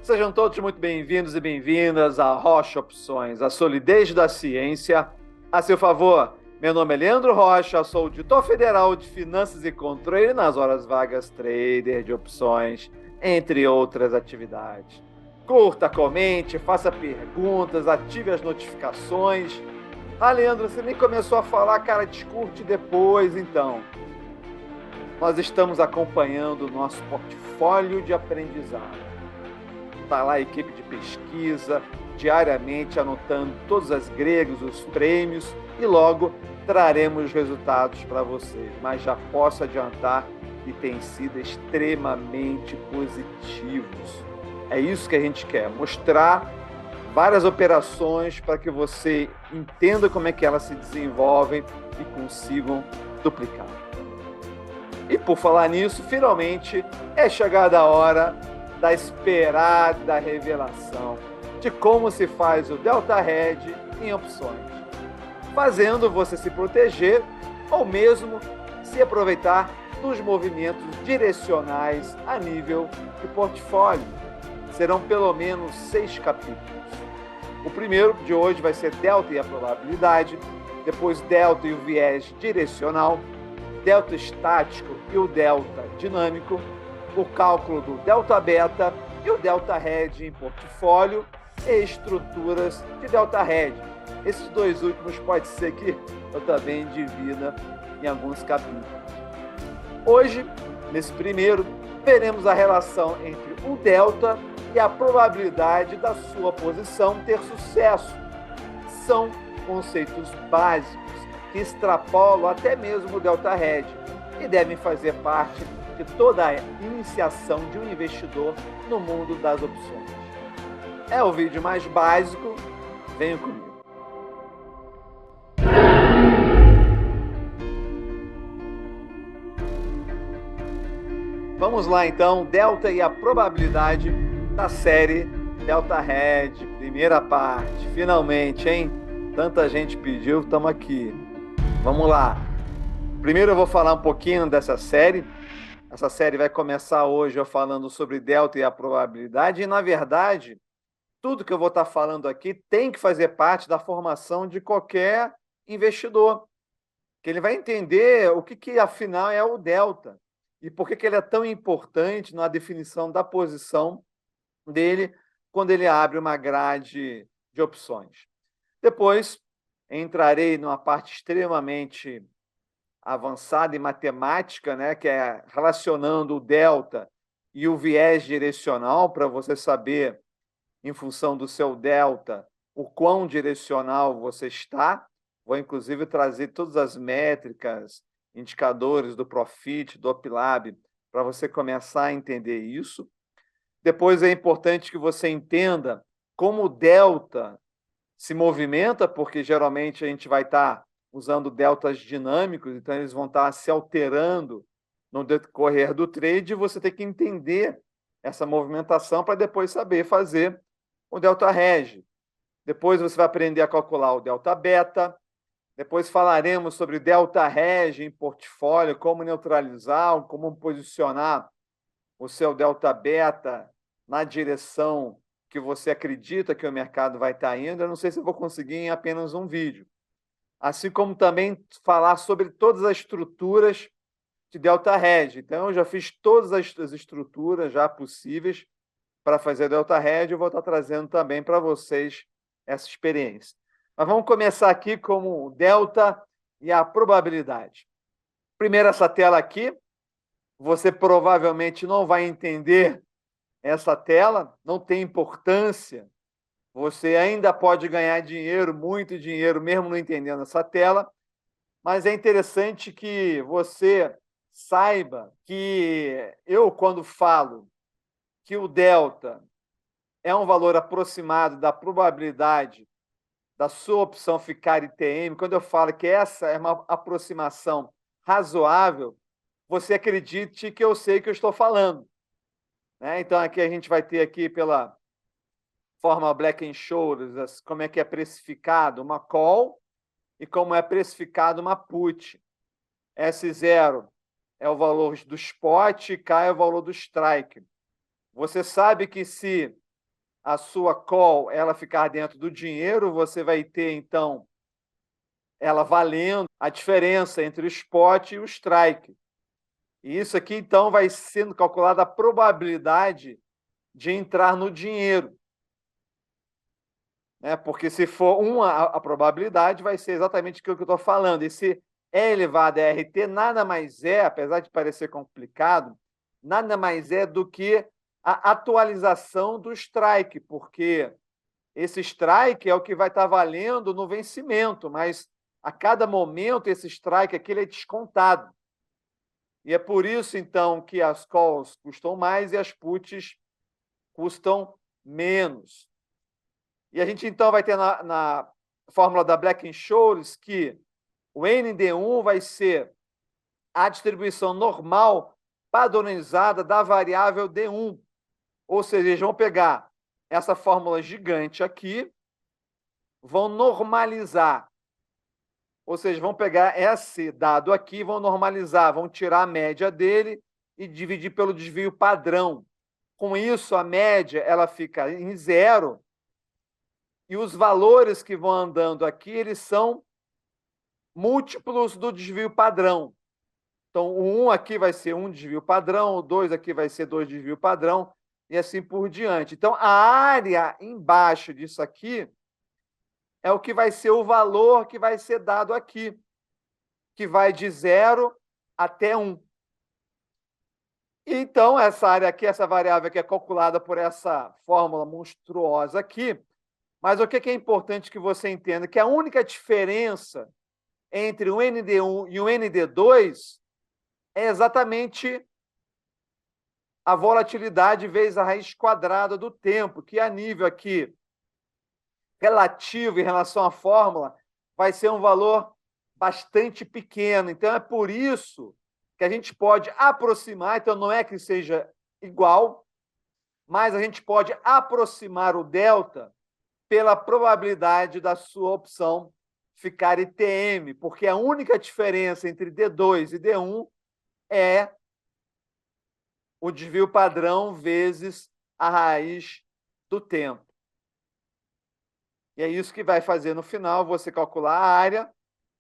Sejam todos muito bem-vindos e bem-vindas a Rocha Opções, a solidez da ciência a seu favor. Meu nome é Leandro Rocha, sou auditor federal de Finanças e Controle e nas horas vagas trader de opções, entre outras atividades. Curta, comente, faça perguntas, ative as notificações. Leandro, você nem começou a falar, cara, discute depois, então. Nós estamos acompanhando o nosso portfólio de aprendizado. Está lá a equipe de pesquisa, diariamente anotando todas as gregas, os prêmios, e logo traremos os resultados para vocês. Mas já posso adiantar que têm sido extremamente positivos. É isso que a gente quer, mostrar várias operações para que você entenda como é que elas se desenvolvem e consigam duplicar. E por falar nisso, finalmente é chegada a hora da esperada revelação de como se faz o Delta Hedge em opções, fazendo você se proteger ou mesmo se aproveitar dos movimentos direcionais a nível de portfólio. Serão pelo menos 6 capítulos. O primeiro de hoje vai ser Delta e a probabilidade, depois Delta e o viés direcional, Delta estático e o Delta dinâmico, o cálculo do Delta Beta e o Delta Hedge em portfólio e estruturas de Delta Hedge. Esses dois últimos pode ser que eu também divida em alguns capítulos. Hoje, nesse primeiro, veremos a relação entre o Delta e a probabilidade da sua posição ter sucesso. São conceitos básicos que extrapolam até mesmo o Delta Hedge e devem fazer parte de toda a iniciação de um investidor no mundo das opções. É o vídeo mais básico, venha comigo. Vamos lá então, Delta e a probabilidade da série Delta Hedge, primeira parte, finalmente, hein? Tanta gente pediu, estamos aqui. Vamos lá. Primeiro eu vou falar um pouquinho dessa série. Essa série vai começar hoje eu falando sobre Delta e a probabilidade, e, na verdade, tudo que eu vou estar falando aqui tem que fazer parte da formação de qualquer investidor, que ele vai entender o que afinal, é o Delta e por que ele é tão importante na definição da posição dele quando ele abre uma grade de opções. Depois, entrarei numa parte extremamente avançada em matemática, né, que é relacionando o delta e o viés direcional, para você saber, em função do seu delta, o quão direcional você está. Vou, inclusive, trazer todas as métricas, indicadores do Profit, do OpLab, para você começar a entender isso. Depois é importante que você entenda como o delta se movimenta, porque geralmente a gente vai estar usando deltas dinâmicos, então eles vão estar se alterando no decorrer do trade, e você tem que entender essa movimentação para depois saber fazer o Delta Hedge. Depois você vai aprender a calcular o Delta Beta, depois falaremos sobre Delta Hedge em portfólio, como neutralizar, como posicionar o seu Delta Beta na direção que você acredita que o mercado vai estar indo. Eu não sei se eu vou conseguir em apenas um vídeo. Assim como também falar sobre todas as estruturas de Delta Hedge. Então, eu já fiz todas as estruturas já possíveis para fazer Delta Hedge, eu vou estar trazendo também para vocês essa experiência. Mas vamos começar aqui com o Delta e a probabilidade. Primeiro, essa tela aqui, você provavelmente não vai entender essa tela, não tem importância. Você ainda pode ganhar dinheiro, muito dinheiro, mesmo não entendendo essa tela, mas é interessante que você saiba que eu, quando falo que o delta é um valor aproximado da probabilidade da sua opção ficar ITM, quando eu falo que essa é uma aproximação razoável, você acredite que eu sei que eu estou falando. Então, aqui a gente vai ter aqui pela forma Black-Scholes, como é que é precificado uma call e como é precificado uma put. S0 é o valor do spot e K é o valor do strike. Você sabe que se a sua call ela ficar dentro do dinheiro, você vai ter, então, ela valendo a diferença entre o spot e o strike. E isso aqui, então, vai sendo calculada a probabilidade de entrar no dinheiro. Né? Porque se for uma, a probabilidade vai ser exatamente aquilo que eu estou falando. Esse E elevado a RT nada mais é, apesar de parecer complicado, nada mais é do que a atualização do strike, porque esse strike é o que vai estar valendo no vencimento, mas a cada momento esse strike aqui ele é descontado. E é por isso, então, que as calls custam mais e as puts custam menos. E a gente, então, vai ter na fórmula da Black-Scholes que o ND1 vai ser a distribuição normal padronizada da variável D1. Ou seja, eles vão pegar essa fórmula gigante aqui, vão normalizar. Ou seja, vão pegar esse dado aqui, vão normalizar, vão tirar a média dele e dividir pelo desvio padrão. Com isso, a média ela fica em zero e os valores que vão andando aqui, eles são múltiplos do desvio padrão. Então, o 1 aqui vai ser 1 desvio padrão, o 2 aqui vai ser 2 desvio padrão, e assim por diante. Então, a área embaixo disso aqui é o que vai ser o valor que vai ser dado aqui, que vai de 0 até 1. Então, essa área aqui, essa variável aqui é calculada por essa fórmula monstruosa aqui, mas o que é importante que você entenda? Que a única diferença entre o ND1 e o ND2 é exatamente a volatilidade vezes a raiz quadrada do tempo, que a nível aqui relativo em relação à fórmula vai ser um valor bastante pequeno. Então, é por isso que a gente pode aproximar, então não é que seja igual, mas a gente pode aproximar o delta pela probabilidade da sua opção ficar ITM, porque a única diferença entre D2 e D1 é o desvio padrão vezes a raiz do tempo. E é isso que vai fazer no final, você calcular a área.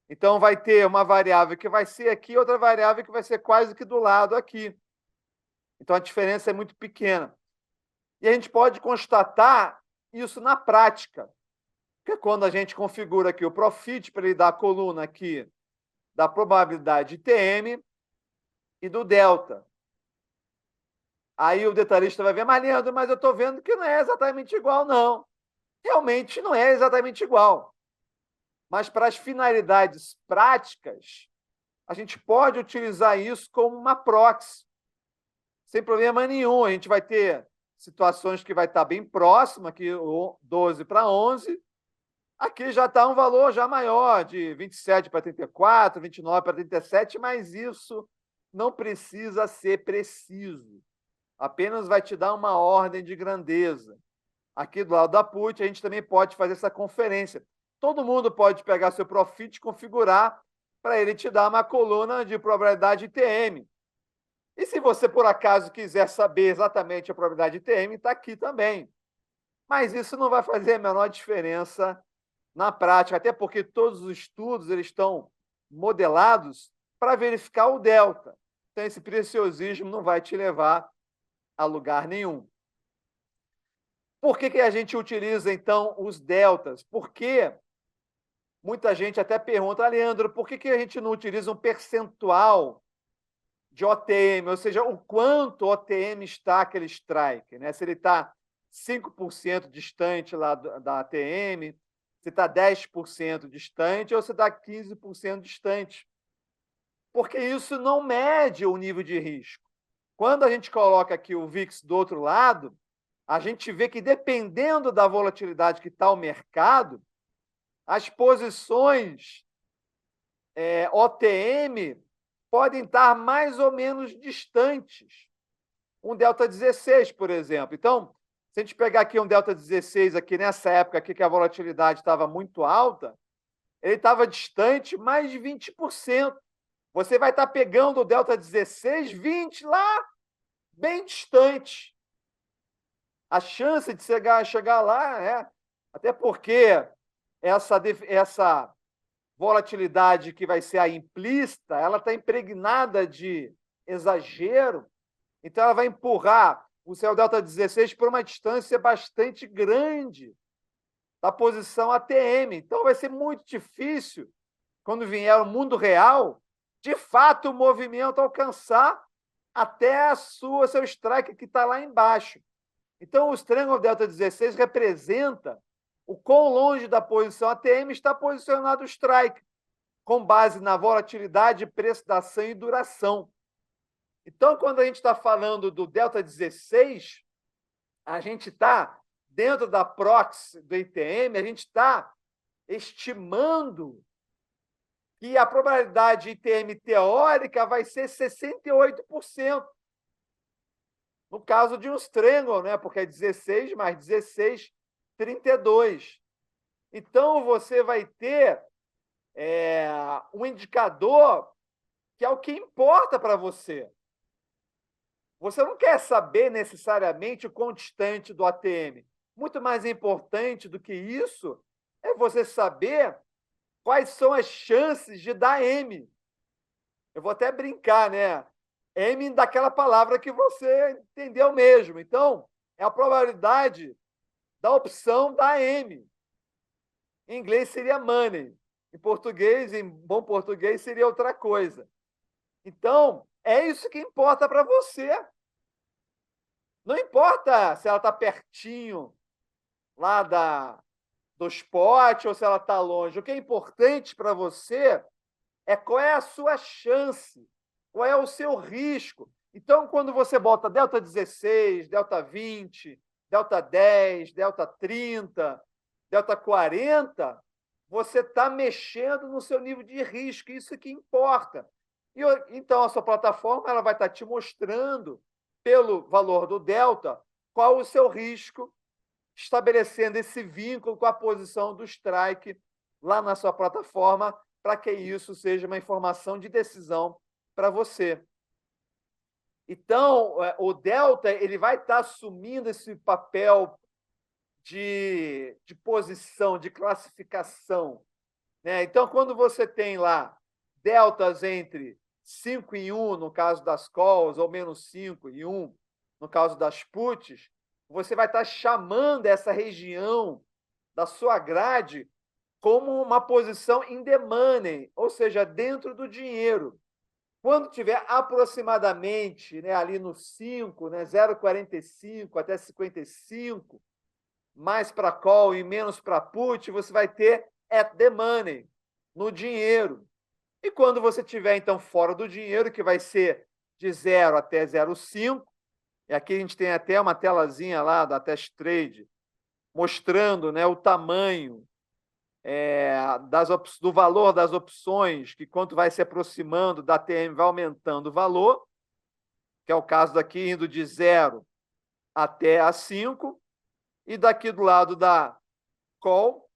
Então, vai ter uma variável que vai ser aqui, outra variável que vai ser quase que do lado aqui. Então, a diferença é muito pequena. E a gente pode constatar isso na prática, porque quando a gente configura aqui o Profit, para ele dar a coluna aqui da probabilidade ITM e do delta. Aí o detalhista vai ver, mas Leandro, mas eu estou vendo que não é exatamente igual, não. Realmente não é exatamente igual. Mas para as finalidades práticas, a gente pode utilizar isso como uma proxy, sem problema nenhum. A gente vai ter situações que vai estar bem próximo, aqui 12 para 11, aqui já está um valor já maior, de 27 para 34, 29 para 37, mas isso não precisa ser preciso. Apenas vai te dar uma ordem de grandeza. Aqui do lado da put, a gente também pode fazer essa conferência. Todo mundo pode pegar seu Profit e configurar para ele te dar uma coluna de probabilidade ITM. E se você, por acaso, quiser saber exatamente a probabilidade ITM, está aqui também. Mas isso não vai fazer a menor diferença na prática, até porque todos os estudos eles estão modelados para verificar o delta. Então, esse preciosismo não vai te levar a lugar nenhum. Por que a gente utiliza, então, os deltas? Porque muita gente até pergunta, Leandro, por que a gente não utiliza um percentual de OTM, ou seja, o quanto OTM está aquele strike, né? Se ele está 5% distante lá da ATM, se está 10% distante ou se está 15% distante. Porque isso não mede o nível de risco. Quando a gente coloca aqui o VIX do outro lado, a gente vê que, dependendo da volatilidade que está o mercado, as posições OTM podem estar mais ou menos distantes. Um delta 16, por exemplo. Então, se a gente pegar aqui um delta 16, aqui nessa época aqui que a volatilidade estava muito alta, ele estava distante mais de 20%. Você vai estar pegando o delta 16, 20 lá, bem distante. A chance de chegar lá, até porque essa volatilidade que vai ser a implícita, ela está impregnada de exagero, então ela vai empurrar o seu delta 16 por uma distância bastante grande da posição ATM. Então vai ser muito difícil, quando vier o mundo real, de fato o movimento alcançar até seu strike que está lá embaixo. Então, o Triângulo Delta 16 representa o quão longe da posição ATM está posicionado o strike, com base na volatilidade, preço da ação e duração. Então, quando a gente está falando do Delta 16, a gente está, dentro da proxy do ITM, a gente está estimando que a probabilidade ITM teórica vai ser 68%. No caso de um triângulo, né? Porque é 16 mais 16, 32. Então, você vai ter um indicador que é o que importa para você. Você não quer saber necessariamente o quão distante do ATM. Muito mais importante do que isso é você saber quais são as chances de dar M. Eu vou até brincar, né? M daquela palavra que você entendeu mesmo. Então, é a probabilidade da opção da M. Em inglês seria money. Em português, em bom português, seria outra coisa. Então, é isso que importa para você. Não importa se ela está pertinho lá do spot ou se ela está longe. O que é importante para você é qual é a sua chance, qual é o seu risco. Então, quando você bota delta 16, delta 20, delta 10, delta 30, delta 40, você está mexendo no seu nível de risco, isso que importa. Então, a sua plataforma ela vai estar te mostrando, pelo valor do delta, qual o seu risco, estabelecendo esse vínculo com a posição do strike lá na sua plataforma, para que isso seja uma informação de decisão para você. Então, o delta ele vai estar assumindo esse papel de posição, de classificação, né? Então, quando você tem lá deltas entre 5 em 1, no caso das calls, ou menos 5 em 1, no caso das puts, você vai estar chamando essa região da sua grade como uma posição in the money, ou seja, dentro do dinheiro. Quando tiver aproximadamente, né, ali no 5, né, 0,45 até 55, mais para call e menos para put, você vai ter at the money, no dinheiro. E quando você tiver, então, fora do dinheiro, que vai ser de 0 até 0,5, e aqui a gente tem até uma telazinha lá da Test Trade, mostrando, né, o tamanho do valor das opções, que quanto vai se aproximando da TM vai aumentando o valor, que é o caso daqui, indo de 0 até a 5, e daqui do lado da call,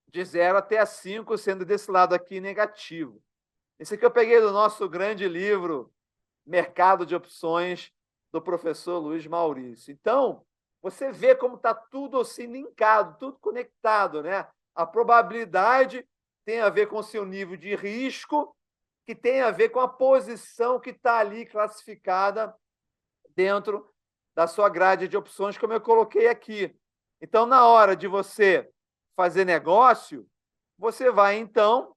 de 0 até a 5, sendo desse lado aqui negativo. Esse aqui eu peguei do nosso grande livro Mercado de Opções, do professor Luiz Maurício. Então, você vê como está tudo assim linkado, tudo conectado, né? A probabilidade tem a ver com o seu nível de risco, que tem a ver com a posição que está ali classificada dentro da sua grade de opções, como eu coloquei aqui. Então, na hora de você fazer negócio, você vai, então,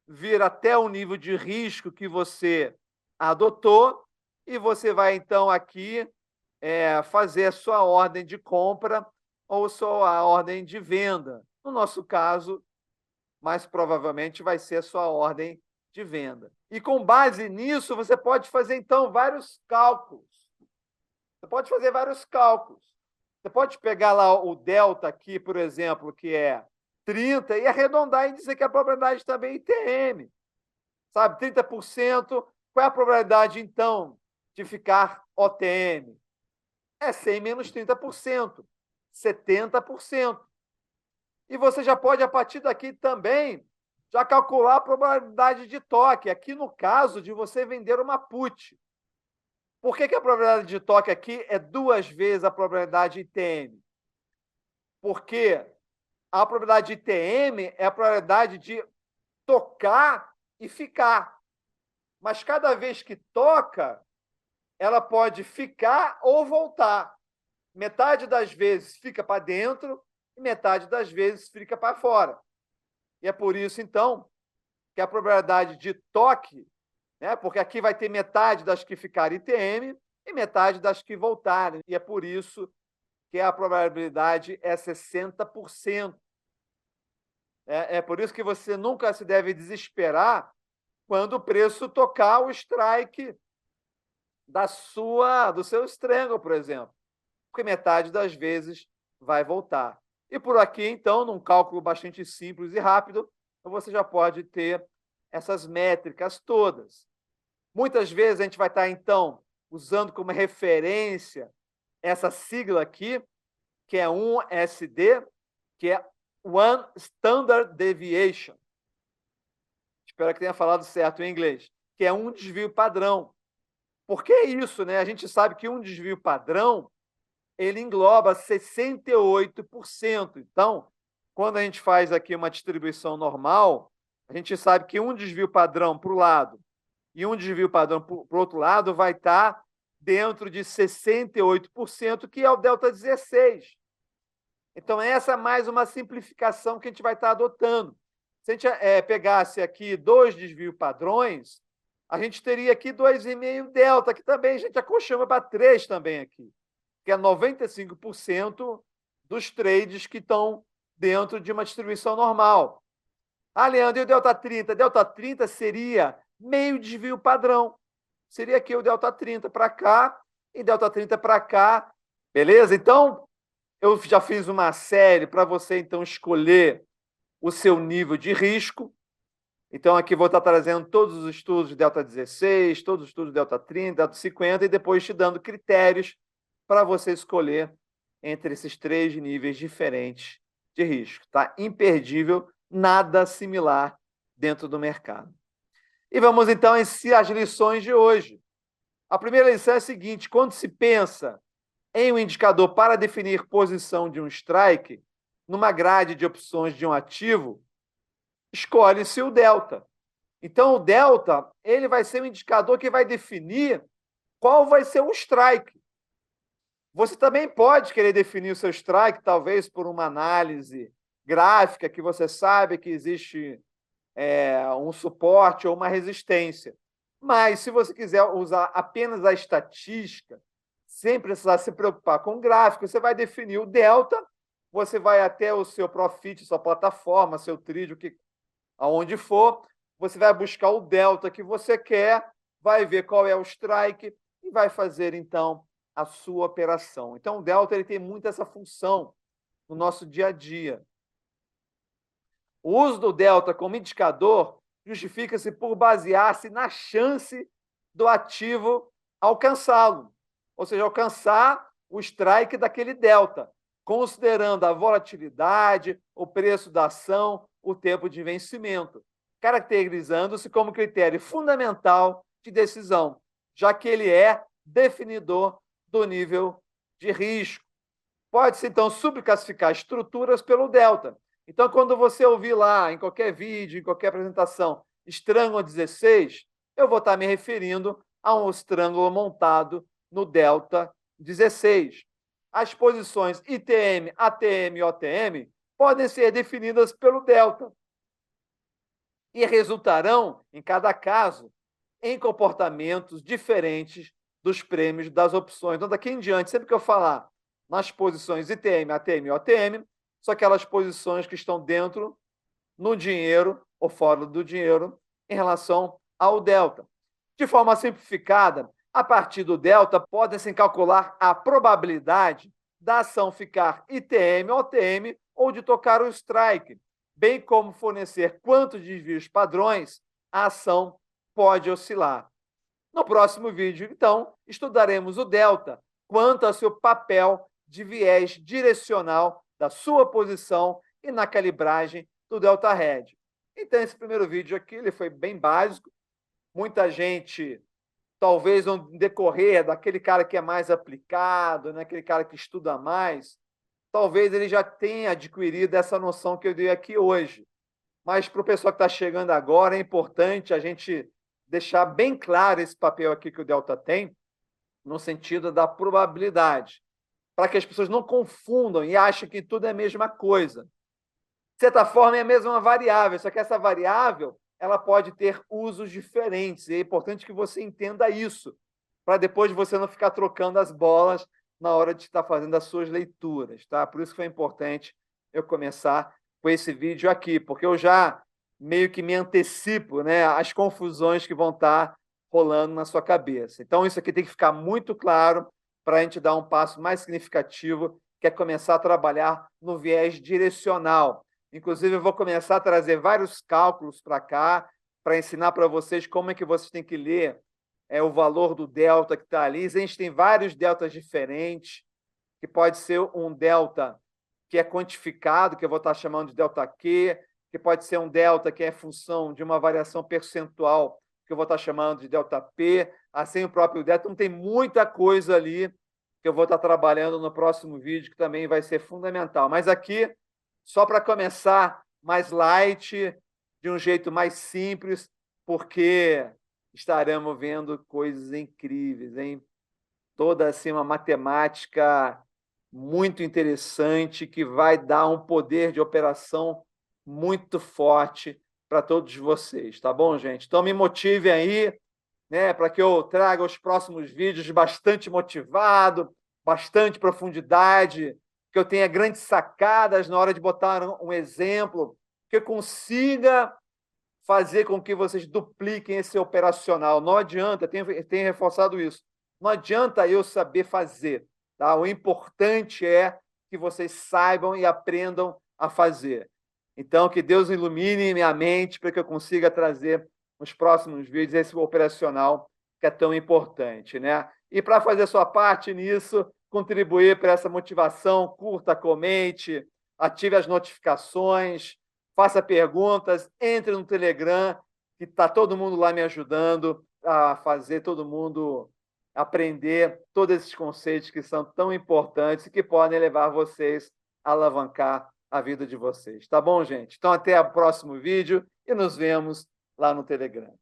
vir até o nível de risco que você adotou e você vai, então, aqui fazer a sua ordem de compra ou sua ordem de venda. No nosso caso, mais provavelmente vai ser a sua ordem de venda. E com base nisso, você pode fazer, então, vários cálculos. Você pode fazer vários cálculos. Você pode pegar lá o delta aqui, por exemplo, que é 30, e arredondar e dizer que a probabilidade também é ITM. Sabe, 30%. Qual é a probabilidade, então, de ficar OTM? É 100 menos 30%, 70%. E você já pode, a partir daqui também, já calcular a probabilidade de toque. Aqui no caso de você vender uma put. Por que a probabilidade de toque aqui é 2 vezes a probabilidade de ITM? Porque a probabilidade de ITM é a probabilidade de tocar e ficar. Mas cada vez que toca, ela pode ficar ou voltar. Metade das vezes fica para dentro e metade das vezes fica para fora. E é por isso, então, que a probabilidade de toque, né, porque aqui vai ter metade das que ficarem ITM e metade das que voltarem. E é por isso que a probabilidade é 60%. É por isso que você nunca se deve desesperar quando o preço tocar o strike do seu strangle, por exemplo, porque metade das vezes vai voltar. E por aqui, então, num cálculo bastante simples e rápido, você já pode ter essas métricas todas. Muitas vezes a gente vai estar, então, usando como referência essa sigla aqui, que é 1SD, que é One Standard Deviation. Espero que tenha falado certo em inglês, que é um desvio padrão. Por que isso, né? A gente sabe que um desvio padrão ele engloba 68%. Então, quando a gente faz aqui uma distribuição normal, a gente sabe que um desvio padrão para o lado e um desvio padrão para o outro lado vai estar dentro de 68%, que é o delta 16. Então, essa é mais uma simplificação que a gente vai estar adotando. Se a gente pegasse aqui 2 desvios padrões, a gente teria aqui 2,5 delta, que também a gente acolchama para 3 também aqui, que é 95% dos trades que estão dentro de uma distribuição normal. Ah, Leandro, e o delta 30? Delta 30 seria meio desvio padrão. Seria aqui o delta 30 para cá e delta 30 para cá. Beleza? Então, eu já fiz uma série para você, então, escolher o seu nível de risco. Então, aqui vou estar trazendo todos os estudos de delta 16, todos os estudos de delta 30, delta 50, e depois te dando critérios para você escolher entre esses 3 níveis diferentes de risco. Tá? Imperdível, nada similar dentro do mercado. E vamos, então, às lições de hoje. A primeira lição é a seguinte: quando se pensa em um indicador para definir posição de um strike, numa grade de opções de um ativo, escolhe-se o delta. Então, o delta ele vai ser um indicador que vai definir qual vai ser o strike. Você também pode querer definir o seu strike, talvez por uma análise gráfica, que você sabe que existe um suporte ou uma resistência. Mas, se você quiser usar apenas a estatística, sem precisar se preocupar com o gráfico, você vai definir o delta, você vai até o seu Profit, sua plataforma, seu trade, aonde for, você vai buscar o delta que você quer, vai ver qual é o strike e vai fazer, então, a sua operação. Então, o delta ele tem muito essa função no nosso dia a dia. O uso do delta como indicador justifica-se por basear-se na chance do ativo alcançá-lo, ou seja, alcançar o strike daquele delta, considerando a volatilidade, o preço da ação, o tempo de vencimento, caracterizando-se como critério fundamental de decisão, já que ele é definidor do nível de risco. Pode-se, então, subclassificar estruturas pelo delta. Então, quando você ouvir lá, em qualquer vídeo, em qualquer apresentação, Strangle 16, eu vou estar me referindo a um Strangle montado no delta 16. As posições ITM, ATM e OTM podem ser definidas pelo delta e resultarão, em cada caso, em comportamentos diferentes dos prêmios das opções. Então, daqui em diante, sempre que eu falar nas posições ITM, ATM e OTM, são aquelas posições que estão dentro no dinheiro ou fora do dinheiro em relação ao delta. De forma simplificada, a partir do delta, podem-se calcular a probabilidade da ação ficar ITM ou OTM ou de tocar o strike, bem como fornecer quantos desvios padrões a ação pode oscilar. No próximo vídeo, então, estudaremos o delta quanto ao seu papel de viés direcional da sua posição e na calibragem do delta hedge. Então, esse primeiro vídeo aqui ele foi bem básico. Muita gente talvez no decorrer daquele cara que é mais aplicado, né, aquele cara que estuda mais, talvez ele já tenha adquirido essa noção que eu dei aqui hoje. Mas para o pessoal que está chegando agora, é importante a gente deixar bem claro esse papel aqui que o delta tem, no sentido da probabilidade, para que as pessoas não confundam e achem que tudo é a mesma coisa. De certa forma, é a mesma variável, só que essa variável ela pode ter usos diferentes, e é importante que você entenda isso, para depois você não ficar trocando as bolas na hora de estar fazendo as suas leituras. Tá? Por isso que foi importante eu começar com esse vídeo aqui, porque eu já meio que me antecipo, né, às confusões que vão estar rolando na sua cabeça. Então, isso aqui tem que ficar muito claro para a gente dar um passo mais significativo, que é começar a trabalhar no viés direcional. Inclusive, eu vou começar a trazer vários cálculos para cá, para ensinar para vocês como é que vocês têm que ler o valor do delta que está ali. A gente tem vários deltas diferentes, que pode ser um delta que é quantificado, que eu vou estar chamando de delta Q, que pode ser um delta que é função de uma variação percentual, que eu vou estar chamando de delta P, assim o próprio delta. Então, tem muita coisa ali que eu vou estar trabalhando no próximo vídeo, que também vai ser fundamental. Mas aqui, só para começar mais light, de um jeito mais simples, porque estaremos vendo coisas incríveis, hein? Toda assim, uma matemática muito interessante, que vai dar um poder de operação muito forte para todos vocês, tá bom, gente? Então, me motive aí, né, para que eu traga os próximos vídeos bastante motivado, bastante profundidade, que eu tenha grandes sacadas na hora de botar um exemplo, que eu consiga fazer com que vocês dupliquem esse operacional. Não adianta, tenho reforçado isso, não adianta eu saber fazer, tá? O importante é que vocês saibam e aprendam a fazer. Então, que Deus ilumine minha mente para que eu consiga trazer nos próximos vídeos esse operacional que é tão importante, né? E para fazer sua parte nisso, contribuir para essa motivação, curta, comente, ative as notificações, faça perguntas, entre no Telegram, que está todo mundo lá me ajudando a fazer todo mundo aprender todos esses conceitos que são tão importantes e que podem levar vocês a alavancar a vida de vocês. Tá bom, gente? Então, até o próximo vídeo e nos vemos lá no Telegram.